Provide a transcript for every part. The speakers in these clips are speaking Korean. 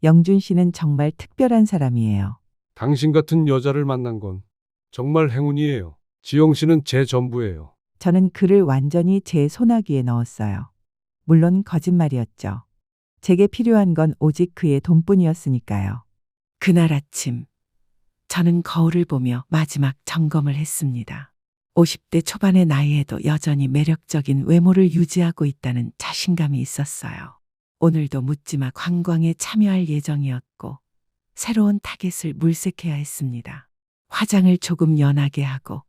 영준 씨는 정말 특별한 사람이에요. 당신 같은 여자를 만난 건 정말 행운이에요. 지영 씨는 제 전부예요. 저는 그를 완전히 제 소나기에 넣었어요. 물론 거짓말이었죠. 제게 필요한 건 오직 그의 돈뿐이었으니까요. 그날 아침, 저는 거울을 보며 마지막 점검을 했습니다. 50대 초반의 나이에도 여전히 매력적인 외모를 유지하고 있다는 자신감이 있었어요. 오늘도 묻지마 관광에 참여할 예정이었고 새로운 타겟을 물색해야 했습니다. 화장을 조금 연하게 하고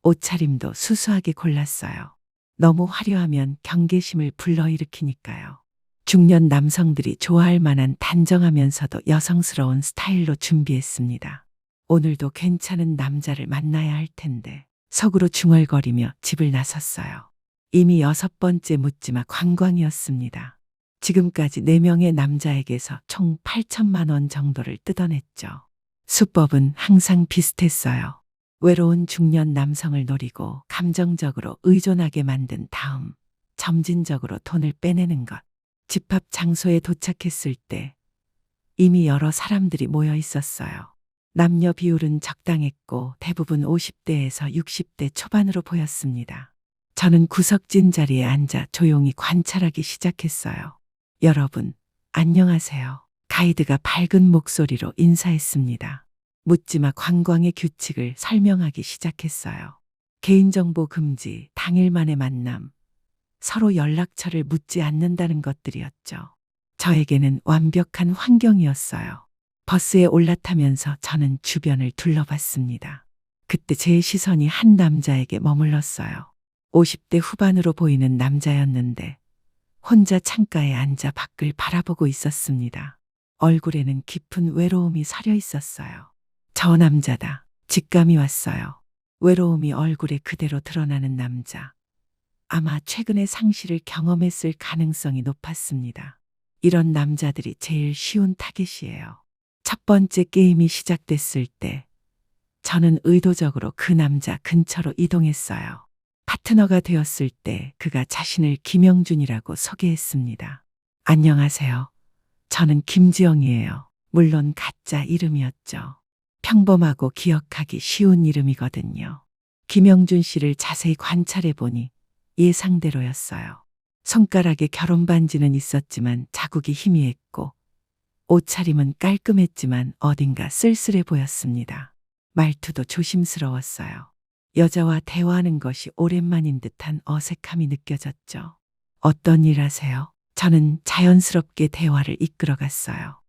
옷차림도 수수하게 골랐어요. 너무 화려하면 경계심을 불러일으키니까요. 중년 남성들이 좋아할 만한 단정하면서도 여성스러운 스타일로 준비했습니다. 오늘도 괜찮은 남자를 만나야 할 텐데 속으로 중얼거리며 집을 나섰어요. 이미 6번째 묻지마 관광이었습니다. 지금까지 4명의 남자에게서 총 8천만 원 정도를 뜯어냈죠. 수법은 항상 비슷했어요. 외로운 중년 남성을 노리고 감정적으로 의존하게 만든 다음 점진적으로 돈을 빼내는 것. 집합 장소에 도착했을 때 이미 여러 사람들이 모여 있었어요. 남녀 비율은 적당했고 대부분 50대에서 60대 초반으로 보였습니다. 저는 구석진 자리에 앉아 조용히 관찰하기 시작했어요. 여러분, 안녕하세요. 가이드가 밝은 목소리로 인사했습니다. 묻지마 관광의 규칙을 설명하기 시작했어요. 개인정보 금지, 당일만의 만남, 서로 연락처를 묻지 않는다는 것들이었죠. 저에게는 완벽한 환경이었어요. 버스에 올라타면서 저는 주변을 둘러봤습니다. 그때 제 시선이 한 남자에게 머물렀어요. 50대 후반으로 보이는 남자였는데 혼자 창가에 앉아 밖을 바라보고 있었습니다. 얼굴에는 깊은 외로움이 서려 있었어요. 저 남자다. 직감이 왔어요. 외로움이 얼굴에 그대로 드러나는 남자. 아마 최근에 상실을 경험했을 가능성이 높았습니다. 이런 남자들이 제일 쉬운 타겟이에요. 첫 번째 게임이 시작됐을 때 저는 의도적으로 그 남자 근처로 이동했어요. 파트너가 되었을 때 그가 자신을 김영준이라고 소개했습니다. 안녕하세요. 저는 김지영이에요. 물론 가짜 이름이었죠. 평범하고 기억하기 쉬운 이름이거든요. 김영준 씨를 자세히 관찰해 보니 예상대로였어요. 손가락에 결혼 반지는 있었지만 자국이 희미했고 옷차림은 깔끔했지만 어딘가 쓸쓸해 보였습니다. 말투도 조심스러웠어요. 여자와 대화하는 것이 오랜만인 듯한 어색함이 느껴졌죠. 어떤 일 하세요? 저는 자연스럽게 대화를 이끌어갔어요.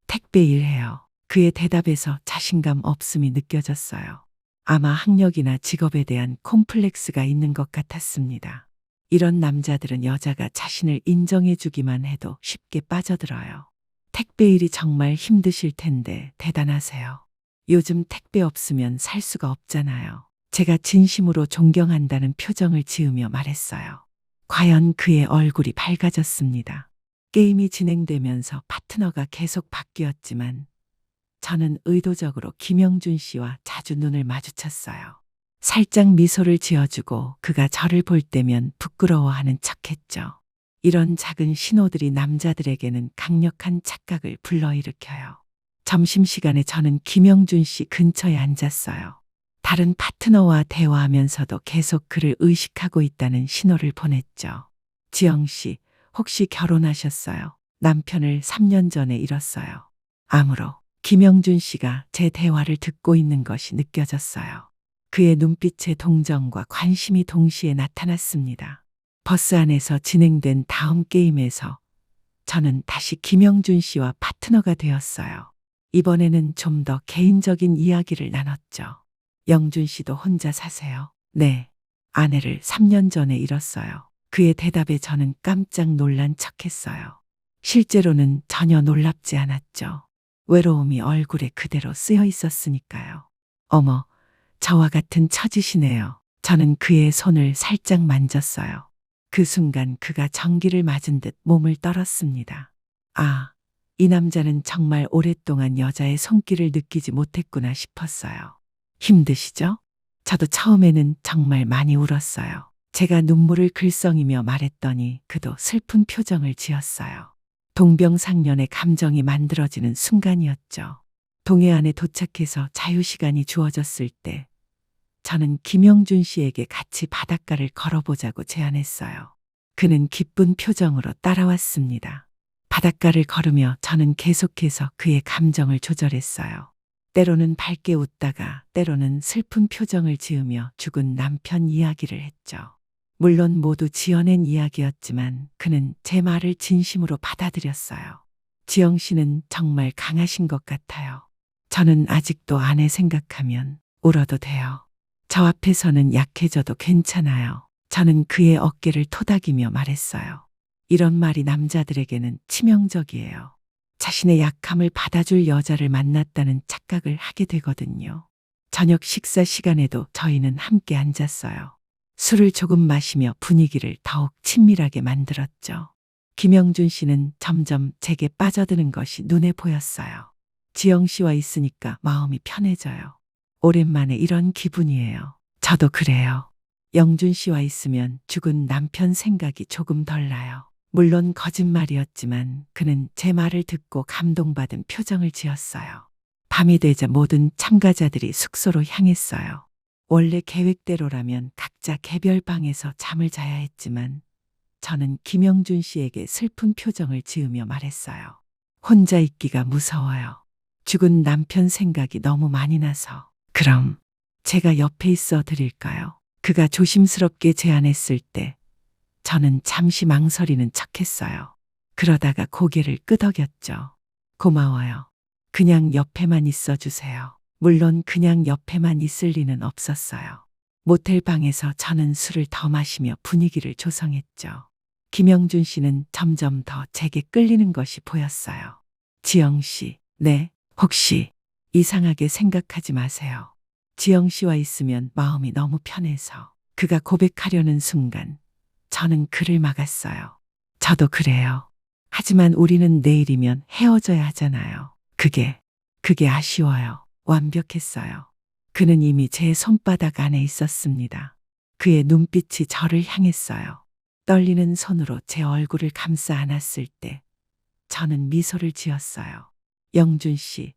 택배 일해요. 그의 대답에서 자신감 없음이 느껴졌어요. 아마 학력이나 직업에 대한 콤플렉스가 있는 것 같았습니다. 이런 남자들은 여자가 자신을 인정해주기만 해도 쉽게 빠져들어요. 택배 일이 정말 힘드실 텐데 대단하세요. 요즘 택배 없으면 살 수가 없잖아요. 제가 진심으로 존경한다는 표정을 지으며 말했어요. 과연 그의 얼굴이 밝아졌습니다. 게임이 진행되면서 파트너가 계속 바뀌었지만 저는 의도적으로 김영준 씨와 자주 눈을 마주쳤어요. 살짝 미소를 지어주고 그가 저를 볼 때면 부끄러워하는 척했죠. 이런 작은 신호들이 남자들에게는 강력한 착각을 불러일으켜요. 점심시간에 저는 김영준 씨 근처에 앉았어요. 다른 파트너와 대화하면서도 계속 그를 의식하고 있다는 신호를 보냈죠. 지영 씨, 혹시 결혼하셨어요? 남편을 3년 전에 잃었어요. 암으로. 김영준 씨가 제 대화를 듣고 있는 것이 느껴졌어요. 그의 눈빛에 동정과 관심이 동시에 나타났습니다. 버스 안에서 진행된 다음 게임에서 저는 다시 김영준 씨와 파트너가 되었어요. 이번에는 좀 더 개인적인 이야기를 나눴죠. 영준 씨도 혼자 사세요? 네. 아내를 3년 전에 잃었어요. 그의 대답에 저는 깜짝 놀란 척했어요. 실제로는 전혀 놀랍지 않았죠. 외로움이 얼굴에 그대로 쓰여 있었으니까요. 어머, 저와 같은 처지시네요. 저는 그의 손을 살짝 만졌어요. 그 순간 그가 전기를 맞은 듯 몸을 떨었습니다. 아, 이 남자는 정말 오랫동안 여자의 손길을 느끼지 못했구나 싶었어요. 힘드시죠? 저도 처음에는 정말 많이 울었어요. 제가 눈물을 글썽이며 말했더니 그도 슬픈 표정을 지었어요. 동병상련의 감정이 만들어지는 순간이었죠. 동해안에 도착해서 자유시간이 주어졌을 때 저는 김영준 씨에게 같이 바닷가를 걸어보자고 제안했어요. 그는 기쁜 표정으로 따라왔습니다. 바닷가를 걸으며 저는 계속해서 그의 감정을 조절했어요. 때로는 밝게 웃다가 때로는 슬픈 표정을 지으며 죽은 남편 이야기를 했죠. 물론 모두 지어낸 이야기였지만 그는 제 말을 진심으로 받아들였어요. 지영 씨는 정말 강하신 것 같아요. 저는 아직도 아내 생각하면 울어도 돼요. 저 앞에서는 약해져도 괜찮아요. 저는 그의 어깨를 토닥이며 말했어요. 이런 말이 남자들에게는 치명적이에요. 자신의 약함을 받아줄 여자를 만났다는 착각을 하게 되거든요. 저녁 식사 시간에도 저희는 함께 앉았어요. 술을 조금 마시며 분위기를 더욱 친밀하게 만들었죠. 김영준 씨는 점점 제게 빠져드는 것이 눈에 보였어요. 지영 씨와 있으니까 마음이 편해져요. 오랜만에 이런 기분이에요. 저도 그래요. 영준 씨와 있으면 죽은 남편 생각이 조금 덜 나요. 물론 거짓말이었지만 그는 제 말을 듣고 감동받은 표정을 지었어요. 밤이 되자 모든 참가자들이 숙소로 향했어요. 원래 계획대로라면 각자 개별 방에서 잠을 자야 했지만 저는 김영준 씨에게 슬픈 표정을 지으며 말했어요. 혼자 있기가 무서워요. 죽은 남편 생각이 너무 많이 나서. 그럼 제가 옆에 있어 드릴까요? 그가 조심스럽게 제안했을 때 저는 잠시 망설이는 척했어요. 그러다가 고개를 끄덕였죠. 고마워요. 그냥 옆에만 있어 주세요. 물론 그냥 옆에만 있을 리는 없었어요. 모텔 방에서 저는 술을 더 마시며 분위기를 조성했죠. 김영준 씨는 점점 더 제게 끌리는 것이 보였어요. 지영 씨, 네, 혹시 이상하게 생각하지 마세요. 지영 씨와 있으면 마음이 너무 편해서. 그가 고백하려는 순간 저는 그를 막았어요. 저도 그래요. 하지만 우리는 내일이면 헤어져야 하잖아요. 그게 아쉬워요. 완벽했어요. 그는 이미 제 손바닥 안에 있었습니다. 그의 눈빛이 저를 향했어요. 떨리는 손으로 제 얼굴을 감싸 안았을 때 저는 미소를 지었어요. 영준 씨,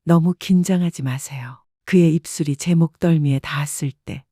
너무 긴장하지 마세요. 그의 입술이 제 목덜미에 닿았을 때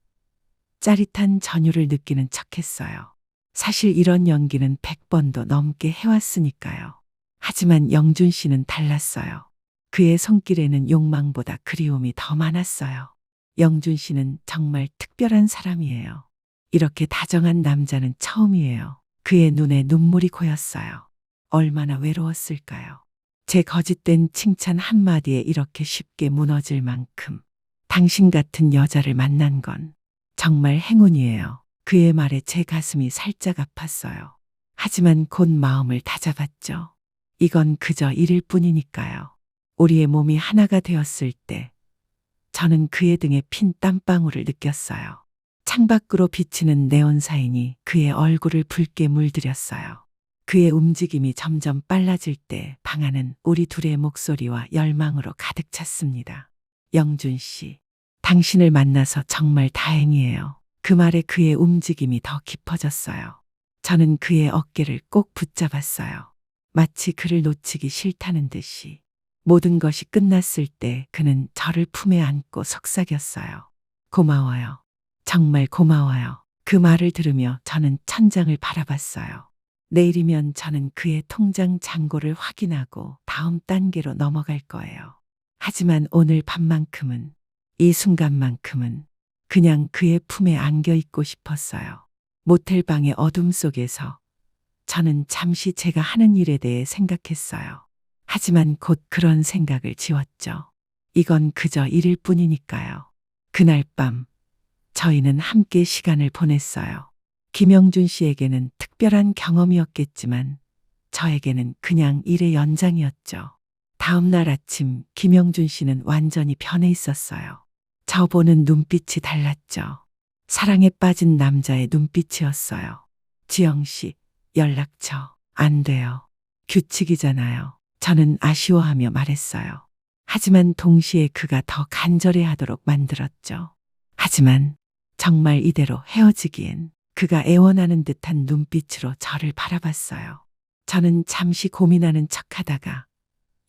짜릿한 전율을 느끼는 척했어요. 사실 이런 연기는 100번도 넘게 해왔으니까요. 하지만 영준 씨는 달랐어요. 그의 손길에는 욕망보다 그리움이 더 많았어요. 영준 씨는 정말 특별한 사람이에요. 이렇게 다정한 남자는 처음이에요. 그의 눈에 눈물이 고였어요. 얼마나 외로웠을까요? 제 거짓된 칭찬 한마디에 이렇게 쉽게 무너질 만큼 당신 같은 여자를 만난 건 정말 행운이에요. 그의 말에 제 가슴이 살짝 아팠어요. 하지만 곧 마음을 다잡았죠. 이건 그저 일일 뿐이니까요. 우리의 몸이 하나가 되었을 때 저는 그의 등에 핀 땀방울을 느꼈어요. 창밖으로 비치는 네온사인이 그의 얼굴을 붉게 물들였어요. 그의 움직임이 점점 빨라질 때 방 안은 우리 둘의 목소리와 열망으로 가득 찼습니다. 영준 씨, 당신을 만나서 정말 다행이에요. 그 말에 그의 움직임이 더 깊어졌어요. 저는 그의 어깨를 꼭 붙잡았어요. 마치 그를 놓치기 싫다는 듯이. 모든 것이 끝났을 때 그는 저를 품에 안고 속삭였어요. 고마워요. 정말 고마워요. 그 말을 들으며 저는 천장을 바라봤어요. 내일이면 저는 그의 통장 잔고를 확인하고 다음 단계로 넘어갈 거예요. 하지만 오늘 밤만큼은, 이 순간만큼은 그냥 그의 품에 안겨 있고 싶었어요. 모텔 방의 어둠 속에서 저는 잠시 제가 하는 일에 대해 생각했어요. 하지만 곧 그런 생각을 지웠죠. 이건 그저 일일 뿐이니까요. 그날 밤 저희는 함께 시간을 보냈어요. 김영준 씨에게는 특별한 경험이었겠지만 저에게는 그냥 일의 연장이었죠. 다음 날 아침 김영준 씨는 완전히 변해 있었어요. 저 보는 눈빛이 달랐죠. 사랑에 빠진 남자의 눈빛이었어요. 지영 씨, 연락처 안 돼요. 규칙이잖아요. 저는 아쉬워하며 말했어요. 하지만 동시에 그가 더 간절해하도록 만들었죠. 하지만 정말 이대로 헤어지기엔. 그가 애원하는 듯한 눈빛으로 저를 바라봤어요. 저는 잠시 고민하는 척하다가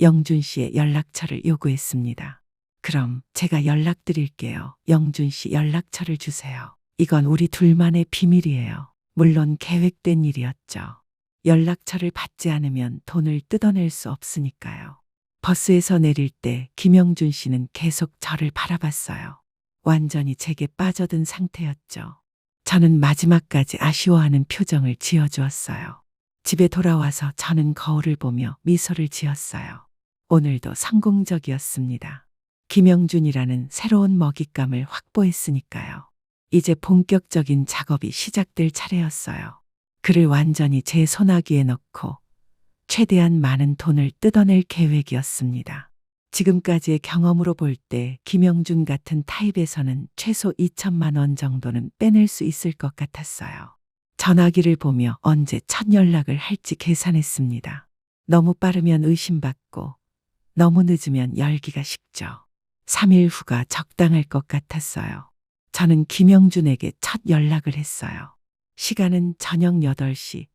영준 씨의 연락처를 요구했습니다. 그럼 제가 연락드릴게요. 영준 씨 연락처를 주세요. 이건 우리 둘만의 비밀이에요. 물론 계획된 일이었죠. 연락처를 받지 않으면 돈을 뜯어낼 수 없으니까요. 버스에서 내릴 때 김영준 씨는 계속 저를 바라봤어요. 완전히 제게 빠져든 상태였죠. 저는 마지막까지 아쉬워하는 표정을 지어주었어요. 집에 돌아와서 저는 거울을 보며 미소를 지었어요. 오늘도 성공적이었습니다. 김영준이라는 새로운 먹잇감을 확보했으니까요. 이제 본격적인 작업이 시작될 차례였어요. 그를 완전히 제 손아귀에 넣고 최대한 많은 돈을 뜯어낼 계획이었습니다. 지금까지의 경험으로 볼 때 김영준 같은 타입에서는 최소 2천만 원 정도는 빼낼 수 있을 것 같았어요. 전화기를 보며 언제 첫 연락을 할지 계산했습니다. 너무 빠르면 의심받고 너무 늦으면 열기가 식죠. 3일 후가 적당할 것 같았어요. 저는 김영준에게 첫 연락을 했어요. 시간은 저녁 8시.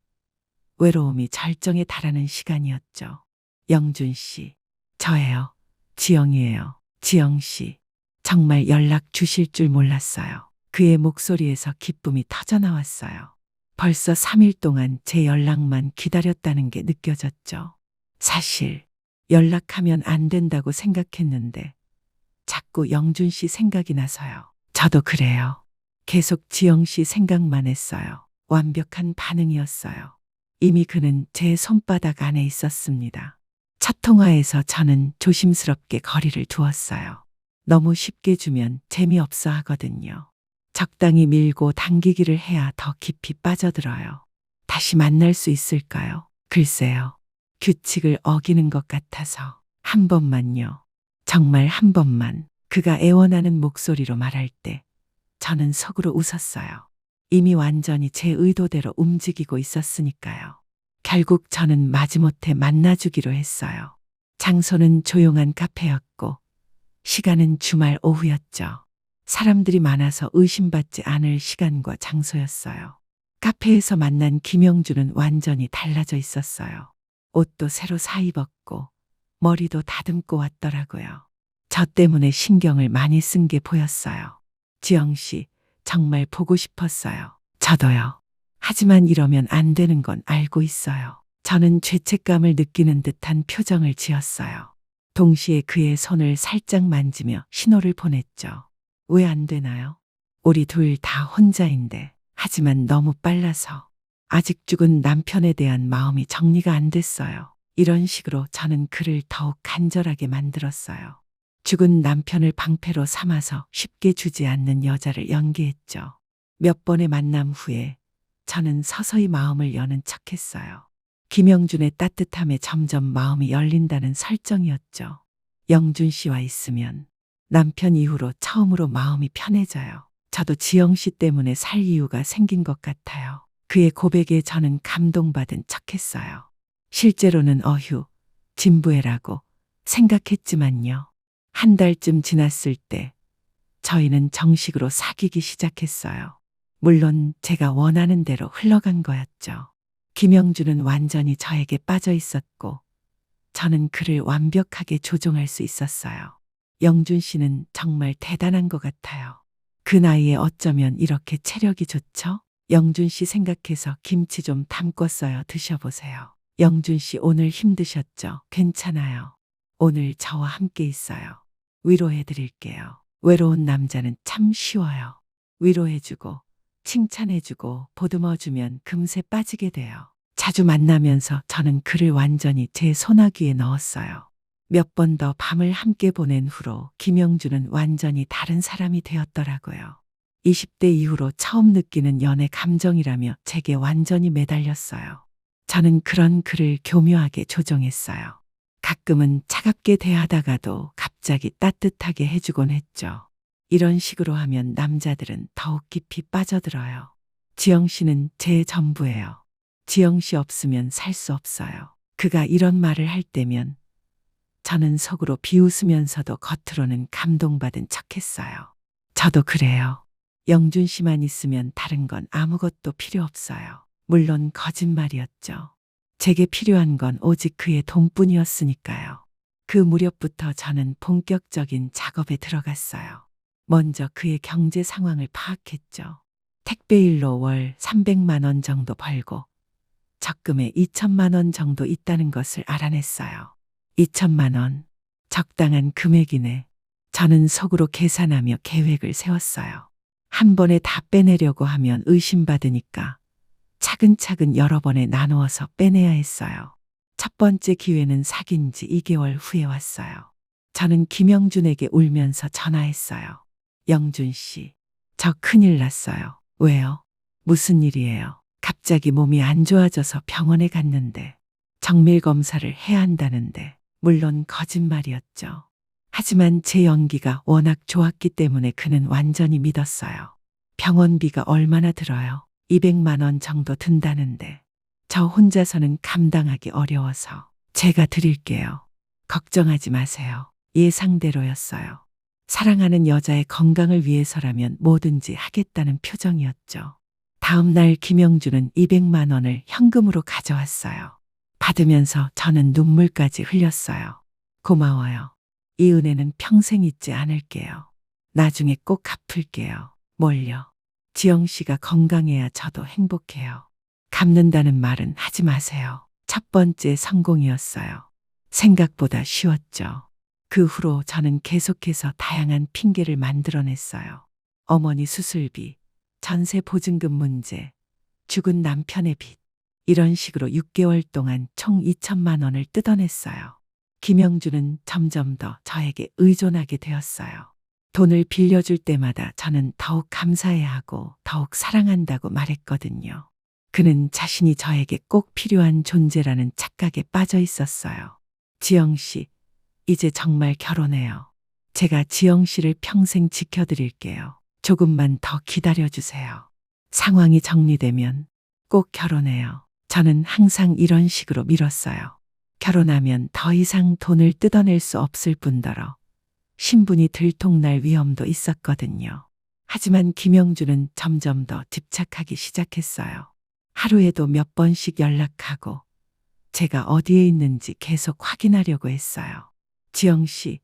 외로움이 절정에 달하는 시간이었죠. 영준 씨, 저예요. 지영이에요. 지영 씨, 정말 연락 주실 줄 몰랐어요. 그의 목소리에서 기쁨이 터져나왔어요. 벌써 3일 동안 제 연락만 기다렸다는 게 느껴졌죠. 사실 연락하면 안 된다고 생각했는데 자꾸 영준 씨 생각이 나서요. 저도 그래요. 계속 지영 씨 생각만 했어요. 완벽한 반응이었어요. 이미 그는 제 손바닥 안에 있었습니다. 첫 통화에서 저는 조심스럽게 거리를 두었어요. 너무 쉽게 주면 재미없어 하거든요. 적당히 밀고 당기기를 해야 더 깊이 빠져들어요. 다시 만날 수 있을까요? 글쎄요. 규칙을 어기는 것 같아서. 한 번만요. 정말 한 번만. 그가 애원하는 목소리로 말할 때 저는 속으로 웃었어요. 이미 완전히 제 의도대로 움직이고 있었으니까요. 결국 저는 마지못해 만나주기로 했어요. 장소는 조용한 카페였고 시간은 주말 오후였죠. 사람들이 많아서 의심받지 않을 시간과 장소였어요. 카페에서 만난 김영준은 완전히 달라져 있었어요. 옷도 새로 사 입었고 머리도 다듬고 왔더라고요. 저 때문에 신경을 많이 쓴 게 보였어요. 지영 씨, 정말 보고 싶었어요. 저도요. 하지만 이러면 안 되는 건 알고 있어요. 저는 죄책감을 느끼는 듯한 표정을 지었어요. 동시에 그의 손을 살짝 만지며 신호를 보냈죠. 왜 안 되나요? 우리 둘 다 혼자인데. 하지만 너무 빨라서. 아직 죽은 남편에 대한 마음이 정리가 안 됐어요. 이런 식으로 저는 그를 더욱 간절하게 만들었어요. 죽은 남편을 방패로 삼아서 쉽게 주지 않는 여자를 연기했죠. 몇 번의 만남 후에 저는 서서히 마음을 여는 척했어요. 김영준의 따뜻함에 점점 마음이 열린다는 설정이었죠. 영준 씨와 있으면 남편 이후로 처음으로 마음이 편해져요. 저도 지영 씨 때문에 살 이유가 생긴 것 같아요. 그의 고백에 저는 감동받은 척했어요. 실제로는 진부해라고 생각했지만요. 한 달쯤 지났을 때 저희는 정식으로 사귀기 시작했어요. 물론 제가 원하는 대로 흘러간 거였죠. 김영준은 완전히 저에게 빠져 있었고 저는 그를 완벽하게 조종할 수 있었어요. 영준 씨는 정말 대단한 것 같아요. 그 나이에 어쩌면 이렇게 체력이 좋죠? 영준 씨 생각해서 김치 좀 담궜어요. 드셔보세요. 영준 씨 오늘 힘드셨죠? 괜찮아요. 오늘 저와 함께 있어요. 위로해 드릴게요. 외로운 남자는 참 쉬워요. 위로해주고 칭찬해주고 보듬어주면 금세 빠지게 돼요. 자주 만나면서 저는 그를 완전히 제 손아귀에 넣었어요. 몇 번 더 밤을 함께 보낸 후로 김영준은 완전히 다른 사람이 되었더라고요. 20대 이후로 처음 느끼는 연애 감정이라며 제게 완전히 매달렸어요. 저는 그런 그를 교묘하게 조종했어요. 가끔은 차갑게 대하다가도 갑자기 따뜻하게 해주곤 했죠. 이런 식으로 하면 남자들은 더욱 깊이 빠져들어요. 지영 씨는 제 전부예요. 지영 씨 없으면 살 수 없어요. 그가 이런 말을 할 때면 저는 속으로 비웃으면서도 겉으로는 감동받은 척했어요. 저도 그래요. 영준 씨만 있으면 다른 건 아무것도 필요 없어요. 물론 거짓말이었죠. 제게 필요한 건 오직 그의 돈뿐이었으니까요. 그 무렵부터 저는 본격적인 작업에 들어갔어요. 먼저 그의 경제 상황을 파악했죠. 택배일로 월 300만 원 정도 벌고 적금에 2천만 원 정도 있다는 것을 알아냈어요. 2천만 원. 적당한 금액이네. 저는 속으로 계산하며 계획을 세웠어요. 한 번에 다 빼내려고 하면 의심받으니까 차근차근 여러 번에 나누어서 빼내야 했어요. 첫 번째 기회는 사귄 지 2개월 후에 왔어요. 저는 김영준에게 울면서 전화했어요. 영준 씨, 저 큰일 났어요. 왜요? 무슨 일이에요? 갑자기 몸이 안 좋아져서 병원에 갔는데 정밀 검사를 해야 한다는데 물론 거짓말이었죠. 하지만 제 연기가 워낙 좋았기 때문에 그는 완전히 믿었어요. 병원비가 얼마나 들어요? 200만 원 정도 든다는데 저 혼자서는 감당하기 어려워서 제가 드릴게요. 걱정하지 마세요. 예상대로였어요. 사랑하는 여자의 건강을 위해서라면 뭐든지 하겠다는 표정이었죠. 다음 날 김영준은 200만 원을 현금으로 가져왔어요. 받으면서 저는 눈물까지 흘렸어요. 고마워요. 이 은혜는 평생 잊지 않을게요. 나중에 꼭 갚을게요. 뭘요? 지영 씨가 건강해야 저도 행복해요. 갚는다는 말은 하지 마세요. 첫 번째 성공이었어요. 생각보다 쉬웠죠. 그 후로 저는 계속해서 다양한 핑계를 만들어냈어요. 어머니 수술비, 전세 보증금 문제, 죽은 남편의 빚. 이런 식으로 6개월 동안 총 2천만 원을 뜯어냈어요. 김영준은 점점 더 저에게 의존하게 되었어요. 돈을 빌려줄 때마다 저는 더욱 감사해야 하고 더욱 사랑한다고 말했거든요. 그는 자신이 저에게 꼭 필요한 존재라는 착각에 빠져 있었어요. 지영 씨, 이제 정말 결혼해요. 제가 지영 씨를 평생 지켜드릴게요. 조금만 더 기다려주세요. 상황이 정리되면 꼭 결혼해요. 저는 항상 이런 식으로 밀었어요. 결혼하면 더 이상 돈을 뜯어낼 수 없을 뿐더러 신분이 들통날 위험도 있었거든요. 하지만 김영준은 점점 더 집착하기 시작했어요. 하루에도 몇 번씩 연락하고 제가 어디에 있는지 계속 확인하려고 했어요. 지영 씨,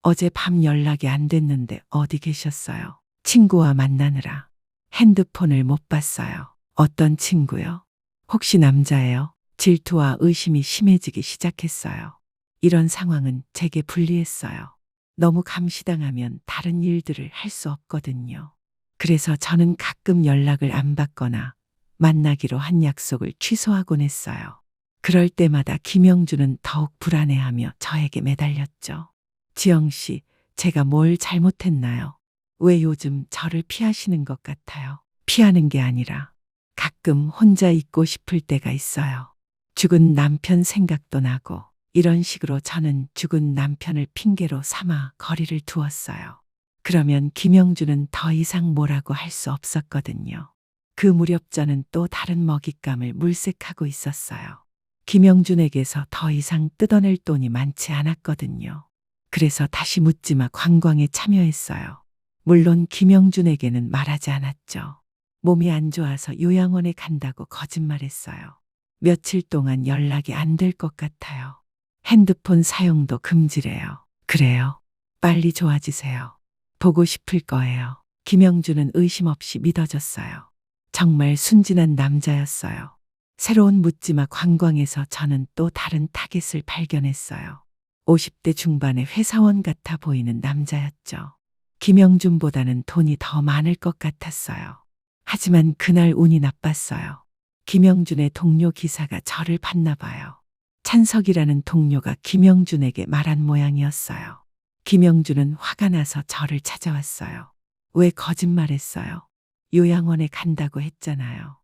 어제 밤 연락이 안 됐는데 어디 계셨어요? 친구와 만나느라 핸드폰을 못 봤어요. 어떤 친구요? 혹시 남자예요? 질투와 의심이 심해지기 시작했어요. 이런 상황은 제게 불리했어요. 너무 감시당하면 다른 일들을 할 수 없거든요. 그래서 저는 가끔 연락을 안 받거나 만나기로 한 약속을 취소하곤 했어요. 그럴 때마다 김영준은 더욱 불안해하며 저에게 매달렸죠. 지영 씨, 제가 뭘 잘못했나요? 왜 요즘 저를 피하시는 것 같아요? 피하는 게 아니라 가끔 혼자 있고 싶을 때가 있어요. 죽은 남편 생각도 나고 이런 식으로 저는 죽은 남편을 핑계로 삼아 거리를 두었어요. 그러면 김영준은 더 이상 뭐라고 할 수 없었거든요. 그 무렵 저는 또 다른 먹잇감을 물색하고 있었어요. 김영준에게서 더 이상 뜯어낼 돈이 많지 않았거든요. 그래서 다시 묻지마 관광에 참여했어요. 물론 김영준에게는 말하지 않았죠. 몸이 안 좋아서 요양원에 간다고 거짓말했어요. 며칠 동안 연락이 안 될 것 같아요. 핸드폰 사용도 금지래요. 그래요. 빨리 좋아지세요. 보고 싶을 거예요. 김영준은 의심 없이 믿어줬어요. 정말 순진한 남자였어요. 새로운 묻지마 관광에서 저는 또 다른 타겟을 발견했어요. 50대 중반의 회사원 같아 보이는 남자였죠. 김영준보다는 돈이 더 많을 것 같았어요. 하지만 그날 운이 나빴어요. 김영준의 동료 기사가 저를 봤나 봐요. 찬석이라는 동료가 김영준에게 말한 모양이었어요. 김영준은 화가 나서 저를 찾아왔어요. 왜 거짓말했어요? 요양원에 간다고 했잖아요.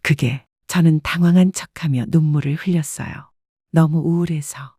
그게 저는 당황한 척하며 눈물을 흘렸어요. 너무 우울해서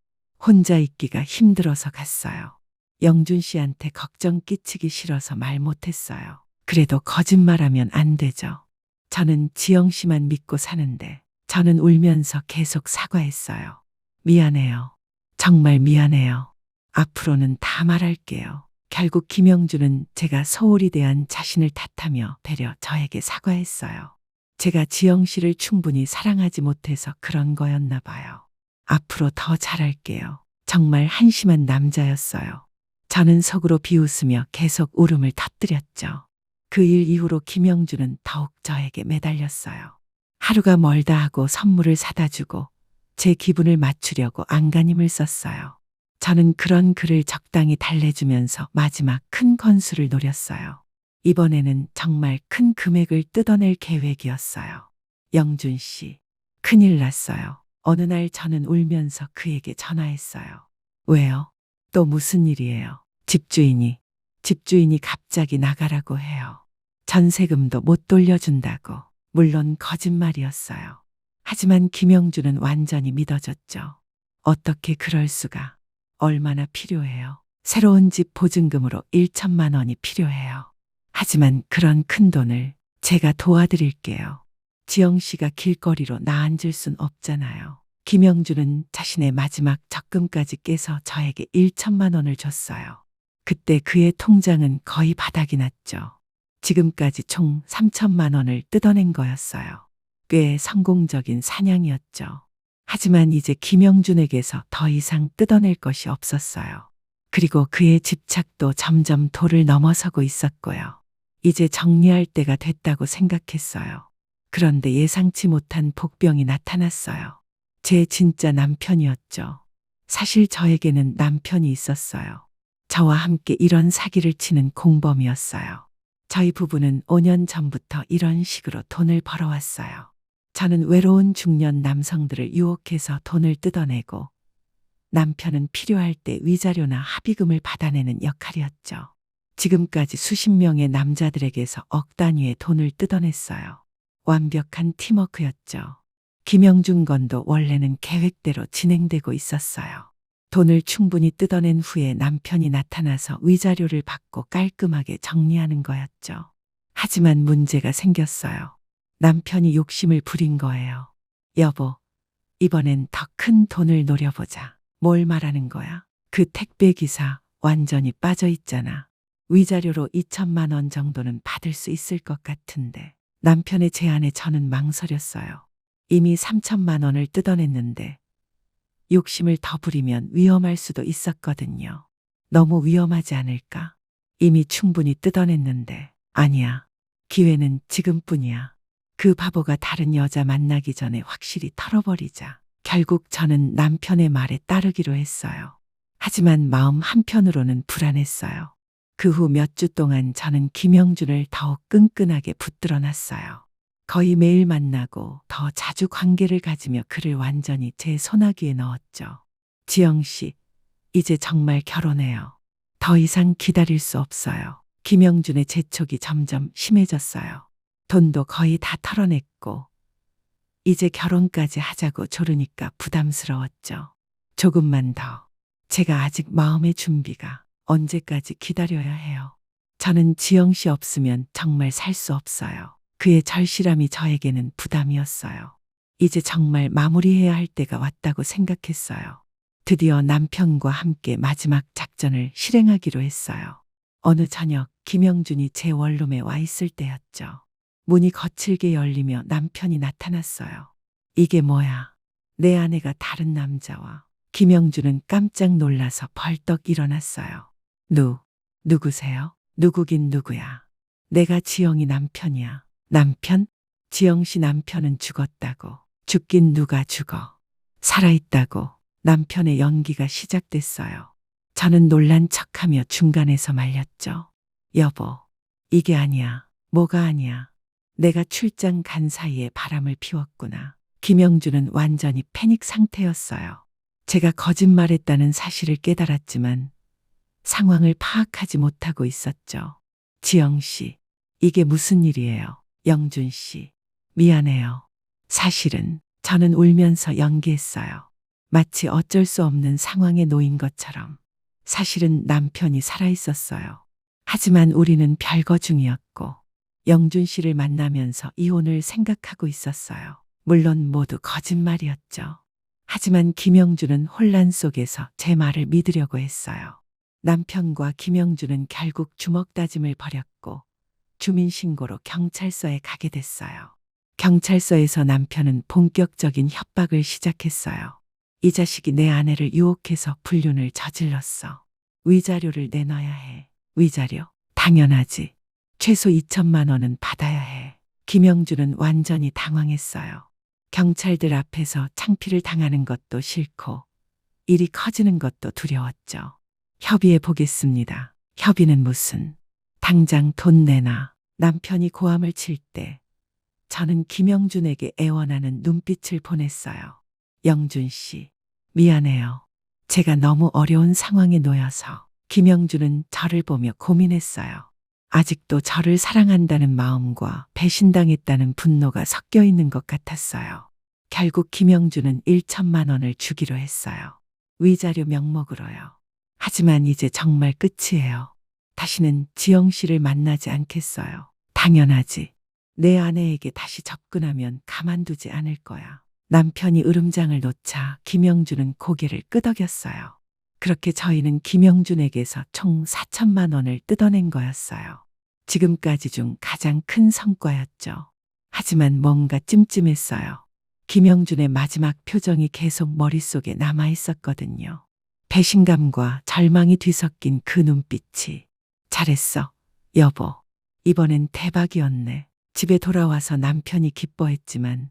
혼자 있기가 힘들어서 갔어요. 영준 씨한테 걱정 끼치기 싫어서 말 못했어요. 그래도 거짓말하면 안 되죠. 저는 지영 씨만 믿고 사는데 저는 울면서 계속 사과했어요. 미안해요. 정말 미안해요. 앞으로는 다 말할게요. 결국 김영준은 제가 소홀히 대한 자신을 탓하며 되려 저에게 사과했어요. 제가 지영 씨를 충분히 사랑하지 못해서 그런 거였나 봐요. 앞으로 더 잘할게요. 정말 한심한 남자였어요. 저는 속으로 비웃으며 계속 울음을 터뜨렸죠. 그 일 이후로 김영준은 더욱 저에게 매달렸어요. 하루가 멀다 하고 선물을 사다 주고 제 기분을 맞추려고 안간힘을 썼어요. 저는 그런 그를 적당히 달래주면서 마지막 큰 건수를 노렸어요. 이번에는 정말 큰 금액을 뜯어낼 계획이었어요. 영준 씨, 큰일 났어요. 어느 날 저는 울면서 그에게 전화했어요. 왜요? 또 무슨 일이에요? 집주인이 갑자기 나가라고 해요. 전세금도 못 돌려준다고. 물론 거짓말이었어요. 하지만 김영준은 완전히 믿어졌죠. 어떻게 그럴 수가. 얼마나 필요해요? 새로운 집 보증금으로 1천만 원이 필요해요. 하지만 그런 큰 돈을 제가 도와드릴게요. 지영 씨가 길거리로 나앉을 순 없잖아요. 김영준은 자신의 마지막 적금까지 깨서 저에게 1천만 원을 줬어요. 그때 그의 통장은 거의 바닥이 났죠. 지금까지 총 3천만 원을 뜯어낸 거였어요. 꽤 성공적인 사냥이었죠. 하지만 이제 김영준에게서 더 이상 뜯어낼 것이 없었어요. 그리고 그의 집착도 점점 도를 넘어서고 있었고요. 이제 정리할 때가 됐다고 생각했어요. 그런데 예상치 못한 복병이 나타났어요. 제 진짜 남편이었죠. 사실 저에게는 남편이 있었어요. 저와 함께 이런 사기를 치는 공범이었어요. 저희 부부는 5년 전부터 이런 식으로 돈을 벌어왔어요. 저는 외로운 중년 남성들을 유혹해서 돈을 뜯어내고 남편은 필요할 때 위자료나 합의금을 받아내는 역할이었죠. 지금까지 수십 명의 남자들에게서 억 단위의 돈을 뜯어냈어요. 완벽한 팀워크였죠. 김영준 건도 원래는 계획대로 진행되고 있었어요. 돈을 충분히 뜯어낸 후에 남편이 나타나서 위자료를 받고 깔끔하게 정리하는 거였죠. 하지만 문제가 생겼어요. 남편이 욕심을 부린 거예요. 여보, 이번엔 더 큰 돈을 노려보자. 뭘 말하는 거야? 그 택배 기사 완전히 빠져 있잖아. 위자료로 2천만 원 정도는 받을 수 있을 것 같은데. 남편의 제안에 저는 망설였어요. 이미 3천만 원을 뜯어냈는데 욕심을 더 부리면 위험할 수도 있었거든요. 너무 위험하지 않을까? 이미 충분히 뜯어냈는데. 아니야. 기회는 지금뿐이야. 그 바보가 다른 여자 만나기 전에 확실히 털어버리자. 결국 저는 남편의 말에 따르기로 했어요. 하지만 마음 한편으로는 불안했어요. 그 후 몇 주 동안 저는 김영준을 더욱 끈끈하게 붙들어 놨어요. 거의 매일 만나고 더 자주 관계를 가지며 그를 완전히 제 소나기에 넣었죠. 지영 씨, 이제 정말 결혼해요. 더 이상 기다릴 수 없어요. 김영준의 재촉이 점점 심해졌어요. 돈도 거의 다 털어냈고 이제 결혼까지 하자고 조르니까 부담스러웠죠. 조금만 더. 제가 아직 마음의 준비가 언제까지 기다려야 해요. 저는 지영 씨 없으면 정말 살 수 없어요. 그의 절실함이 저에게는 부담이었어요. 이제 정말 마무리해야 할 때가 왔다고 생각했어요. 드디어 남편과 함께 마지막 작전을 실행하기로 했어요. 어느 저녁 김영준이 제 원룸에 와 있을 때였죠. 문이 거칠게 열리며 남편이 나타났어요. 이게 뭐야? 내 아내가 다른 남자와. 김영준은 깜짝 놀라서 벌떡 일어났어요. 누구세요? 누구긴 누구야. 내가 지영이 남편이야. 남편? 지영 씨 남편은 죽었다고. 죽긴 누가 죽어. 살아있다고. 남편의 연기가 시작됐어요. 저는 놀란 척하며 중간에서 말렸죠. 여보, 이게 아니야. 뭐가 아니야. 내가 출장 간 사이에 바람을 피웠구나. 김영준은 완전히 패닉 상태였어요. 제가 거짓말했다는 사실을 깨달았지만 상황을 파악하지 못하고 있었죠. 지영 씨, 이게 무슨 일이에요? 영준 씨, 미안해요. 사실은 저는 울면서 연기했어요. 마치 어쩔 수 없는 상황에 놓인 것처럼. 사실은 남편이 살아있었어요. 하지만 우리는 별거 중이었고 영준 씨를 만나면서 이혼을 생각하고 있었어요. 물론 모두 거짓말이었죠. 하지만 김영준은 혼란 속에서 제 말을 믿으려고 했어요. 남편과 김영준은 결국 주먹다짐을 벌였고 주민신고로 경찰서에 가게 됐어요. 경찰서에서 남편은 본격적인 협박을 시작했어요. 이 자식이 내 아내를 유혹해서 불륜을 저질렀어. 위자료를 내놔야 해. 위자료? 당연하지. 최소 2천만 원은 받아야 해. 김영준은 완전히 당황했어요. 경찰들 앞에서 창피를 당하는 것도 싫고 일이 커지는 것도 두려웠죠. 협의해 보겠습니다. 협의는 무슨? 당장 돈 내놔. 남편이 고함을 칠 때 저는 김영준에게 애원하는 눈빛을 보냈어요. 영준 씨, 미안해요. 제가 너무 어려운 상황에 놓여서. 김영준은 저를 보며 고민했어요. 아직도 저를 사랑한다는 마음과 배신당했다는 분노가 섞여 있는 것 같았어요. 결국 김영준은 1천만 원을 주기로 했어요. 위자료 명목으로요. 하지만 이제 정말 끝이에요. 다시는 지영 씨를 만나지 않겠어요. 당연하지. 내 아내에게 다시 접근하면 가만두지 않을 거야. 남편이 으름장을 놓자 김영준은 고개를 끄덕였어요. 그렇게 저희는 김영준에게서 총 4천만 원을 뜯어낸 거였어요. 지금까지 중 가장 큰 성과였죠. 하지만 뭔가 찜찜했어요. 김영준의 마지막 표정이 계속 머릿속에 남아 있었거든요. 배신감과 절망이 뒤섞인 그 눈빛이. 잘했어, 여보. 이번엔 대박이었네. 집에 돌아와서 남편이 기뻐했지만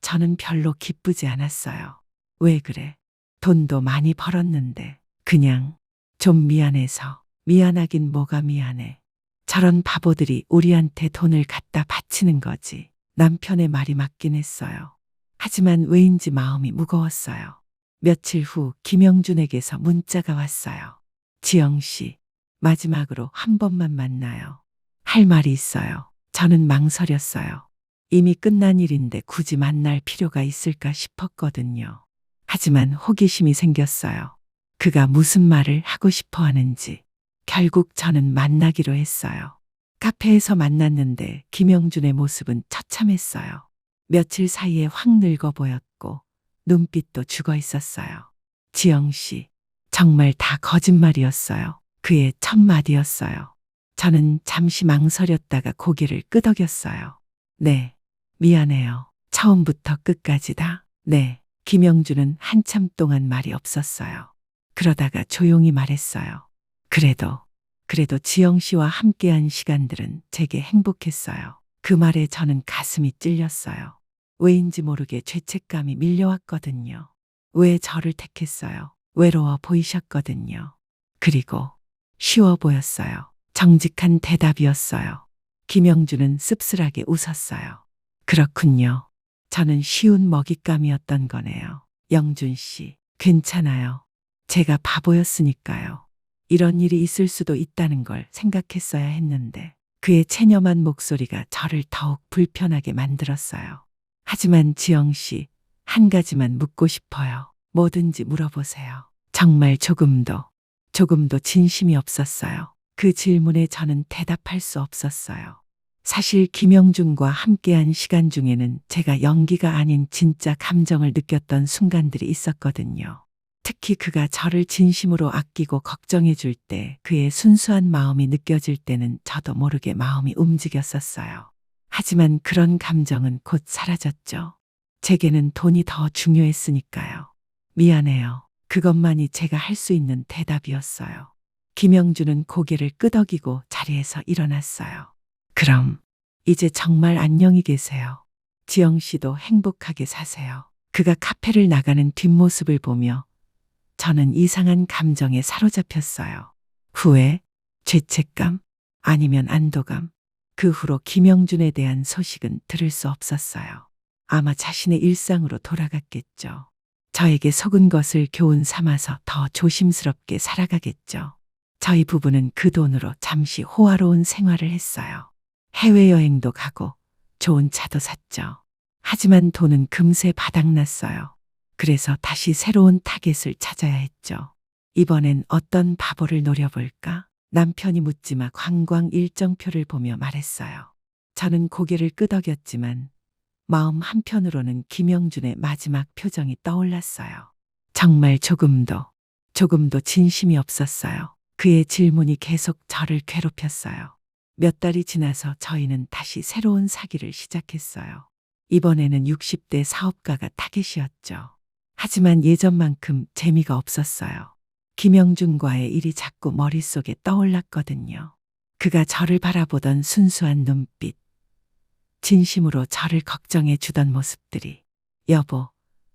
저는 별로 기쁘지 않았어요. 왜 그래? 돈도 많이 벌었는데. 그냥 좀 미안해서. 미안하긴 뭐가 미안해. 저런 바보들이 우리한테 돈을 갖다 바치는 거지. 남편의 말이 맞긴 했어요. 하지만 왜인지 마음이 무거웠어요. 며칠 후 김영준에게서 문자가 왔어요. 지영 씨, 마지막으로 한 번만 만나요. 할 말이 있어요. 저는 망설였어요. 이미 끝난 일인데 굳이 만날 필요가 있을까 싶었거든요. 하지만 호기심이 생겼어요. 그가 무슨 말을 하고 싶어 하는지. 결국 저는 만나기로 했어요. 카페에서 만났는데 김영준의 모습은 처참했어요. 며칠 사이에 확 늙어 보였고 눈빛도 죽어 있었어요. 지영 씨, 정말 다 거짓말이었어요. 그의 첫 마디였어요. 저는 잠시 망설였다가 고개를 끄덕였어요. 네, 미안해요. 처음부터 끝까지 다. 네. 김영준은 한참 동안 말이 없었어요. 그러다가 조용히 말했어요. 그래도 지영 씨와 함께한 시간들은 제게 행복했어요. 그 말에 저는 가슴이 찔렸어요. 왜인지 모르게 죄책감이 밀려왔거든요. 왜 저를 택했어요? 외로워 보이셨거든요. 그리고 쉬워 보였어요. 정직한 대답이었어요. 김영준은 씁쓸하게 웃었어요. 그렇군요. 저는 쉬운 먹잇감이었던 거네요. 영준 씨, 괜찮아요. 제가 바보였으니까요. 이런 일이 있을 수도 있다는 걸 생각했어야 했는데 그의 체념한 목소리가 저를 더욱 불편하게 만들었어요. 하지만 지영 씨, 한 가지만 묻고 싶어요. 뭐든지 물어보세요. 정말 조금도 진심이 없었어요. 그 질문에 저는 대답할 수 없었어요. 사실 김영준과 함께한 시간 중에는 제가 연기가 아닌 진짜 감정을 느꼈던 순간들이 있었거든요. 특히 그가 저를 진심으로 아끼고 걱정해 줄 때 그의 순수한 마음이 느껴질 때는 저도 모르게 마음이 움직였었어요. 하지만 그런 감정은 곧 사라졌죠. 제게는 돈이 더 중요했으니까요. 미안해요. 그것만이 제가 할 수 있는 대답이었어요. 김영준은 고개를 끄덕이고 자리에서 일어났어요. 그럼 이제 정말 안녕히 계세요. 지영 씨도 행복하게 사세요. 그가 카페를 나가는 뒷모습을 보며 저는 이상한 감정에 사로잡혔어요. 후회, 죄책감, 아니면 안도감. 그 후로 김영준에 대한 소식은 들을 수 없었어요. 아마 자신의 일상으로 돌아갔겠죠. 저에게 속은 것을 교훈 삼아서 더 조심스럽게 살아가겠죠. 저희 부부는 그 돈으로 잠시 호화로운 생활을 했어요. 해외여행도 가고 좋은 차도 샀죠. 하지만 돈은 금세 바닥났어요. 그래서 다시 새로운 타겟을 찾아야 했죠. 이번엔 어떤 바보를 노려볼까? 남편이 묻지마 관광 일정표를 보며 말했어요. 저는 고개를 끄덕였지만 마음 한편으로는 김영준의 마지막 표정이 떠올랐어요. 정말 조금도 진심이 없었어요. 그의 질문이 계속 저를 괴롭혔어요. 몇 달이 지나서 저희는 다시 새로운 사귀를 시작했어요. 이번에는 60대 사업가가 타겟이었죠. 하지만 예전만큼 재미가 없었어요. 김영준과의 일이 자꾸 머릿속에 떠올랐거든요. 그가 저를 바라보던 순수한 눈빛, 진심으로 저를 걱정해 주던 모습들이. 여보,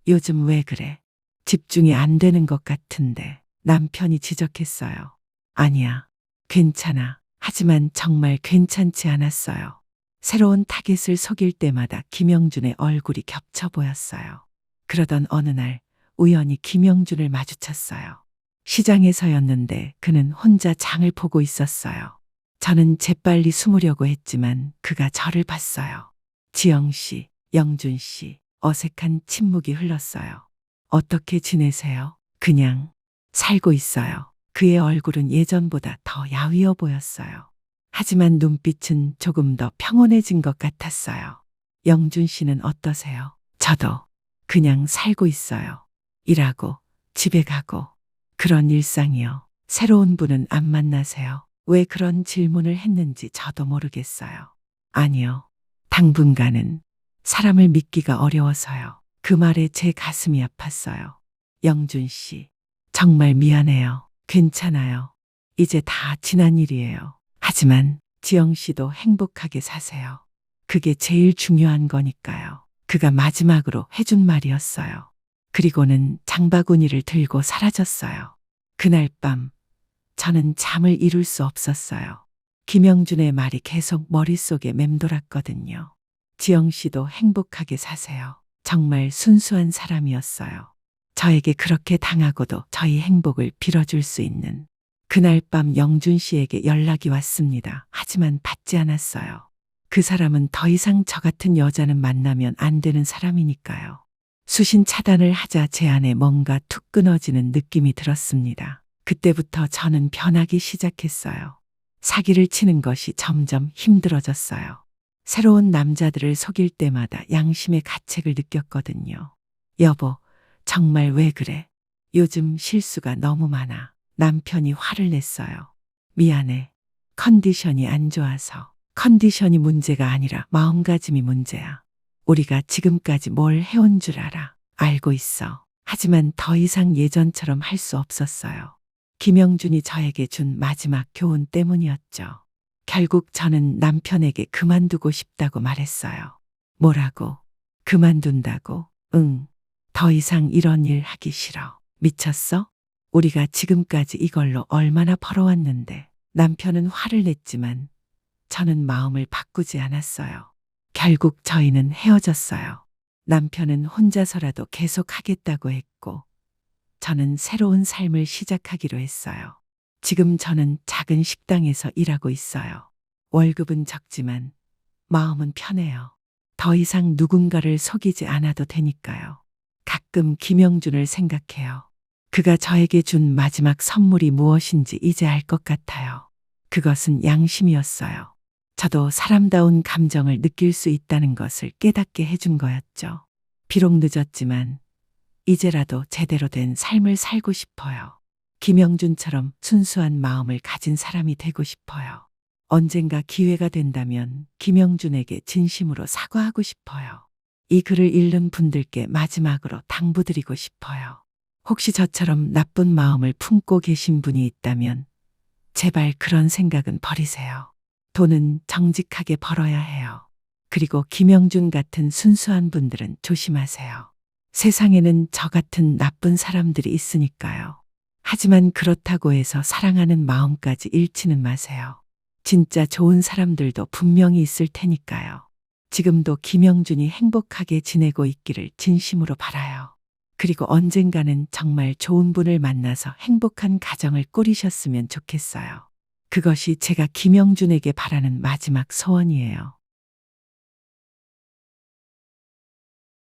요즘 왜 그래? 집중이 안 되는 것 같은데. 남편이 지적했어요. 아니야, 괜찮아. 하지만 정말 괜찮지 않았어요. 새로운 타겟을 속일 때마다 김영준의 얼굴이 겹쳐 보였어요. 그러던 어느 날 우연히 김영준을 마주쳤어요. 시장에서였는데 그는 혼자 장을 보고 있었어요. 저는 재빨리 숨으려고 했지만 그가 저를 봤어요. 지영 씨, 영준 씨, 어색한 침묵이 흘렀어요. 어떻게 지내세요? 그냥 살고 있어요. 그의 얼굴은 예전보다 더 야위어 보였어요. 하지만 눈빛은 조금 더 평온해진 것 같았어요. 영준 씨는 어떠세요? 저도 그냥 살고 있어요. 일하고 집에 가고 그런 일상이요. 새로운 분은 안 만나세요? 왜 그런 질문을 했는지 저도 모르겠어요. 아니요. 당분간은 사람을 믿기가 어려워서요. 그 말에 제 가슴이 아팠어요. 영준 씨, 정말 미안해요. 괜찮아요. 이제 다 지난 일이에요. 하지만 지영 씨도 행복하게 사세요. 그게 제일 중요한 거니까요. 그가 마지막으로 해준 말이었어요. 그리고는 장바구니를 들고 사라졌어요. 그날 밤 저는 잠을 이룰 수 없었어요. 김영준의 말이 계속 머릿속에 맴돌았거든요. 지영 씨도 행복하게 사세요. 정말 순수한 사람이었어요. 저에게 그렇게 당하고도 저희 행복을 빌어줄 수 있는. 그날 밤 영준 씨에게 연락이 왔습니다. 하지만 받지 않았어요. 그 사람은 더 이상 저 같은 여자는 만나면 안 되는 사람이니까요. 수신 차단을 하자 제 안에 뭔가 툭 끊어지는 느낌이 들었습니다. 그때부터 저는 변하기 시작했어요. 사기를 치는 것이 점점 힘들어졌어요. 새로운 남자들을 속일 때마다 양심의 가책을 느꼈거든요. 여보, 정말 왜 그래? 요즘 실수가 너무 많아. 남편이 화를 냈어요. 미안해. 컨디션이 안 좋아서. 컨디션이 문제가 아니라 마음가짐이 문제야. 우리가 지금까지 뭘 해온 줄 알아. 알고 있어. 하지만 더 이상 예전처럼 할 수 없었어요. 김영준이 저에게 준 마지막 교훈 때문이었죠. 결국 저는 남편에게 그만두고 싶다고 말했어요. 뭐라고? 그만둔다고? 응. 더 이상 이런 일 하기 싫어. 미쳤어? 우리가 지금까지 이걸로 얼마나 벌어왔는데. 남편은 화를 냈지만 저는 마음을 바꾸지 않았어요. 결국 저희는 헤어졌어요. 남편은 혼자서라도 계속 하겠다고 했고 저는 새로운 삶을 시작하기로 했어요. 지금 저는 작은 식당에서 일하고 있어요. 월급은 적지만 마음은 편해요. 더 이상 누군가를 속이지 않아도 되니까요. 가끔 김영준을 생각해요. 그가 저에게 준 마지막 선물이 무엇인지 이제 알 것 같아요. 그것은 양심이었어요. 저도 사람다운 감정을 느낄 수 있다는 것을 깨닫게 해준 거였죠. 비록 늦었지만 이제라도 제대로 된 삶을 살고 싶어요. 김영준처럼 순수한 마음을 가진 사람이 되고 싶어요. 언젠가 기회가 된다면 김영준에게 진심으로 사과하고 싶어요. 이 글을 읽는 분들께 마지막으로 당부드리고 싶어요. 혹시 저처럼 나쁜 마음을 품고 계신 분이 있다면 제발 그런 생각은 버리세요. 돈은 정직하게 벌어야 해요. 그리고 김영준 같은 순수한 분들은 조심하세요. 세상에는 저 같은 나쁜 사람들이 있으니까요. 하지만 그렇다고 해서 사랑하는 마음까지 잃지는 마세요. 진짜 좋은 사람들도 분명히 있을 테니까요. 지금도 김영준이 행복하게 지내고 있기를 진심으로 바라요. 그리고 언젠가는 정말 좋은 분을 만나서 행복한 가정을 꾸리셨으면 좋겠어요. 그것이 제가 김영준에게 바라는 마지막 소원이에요.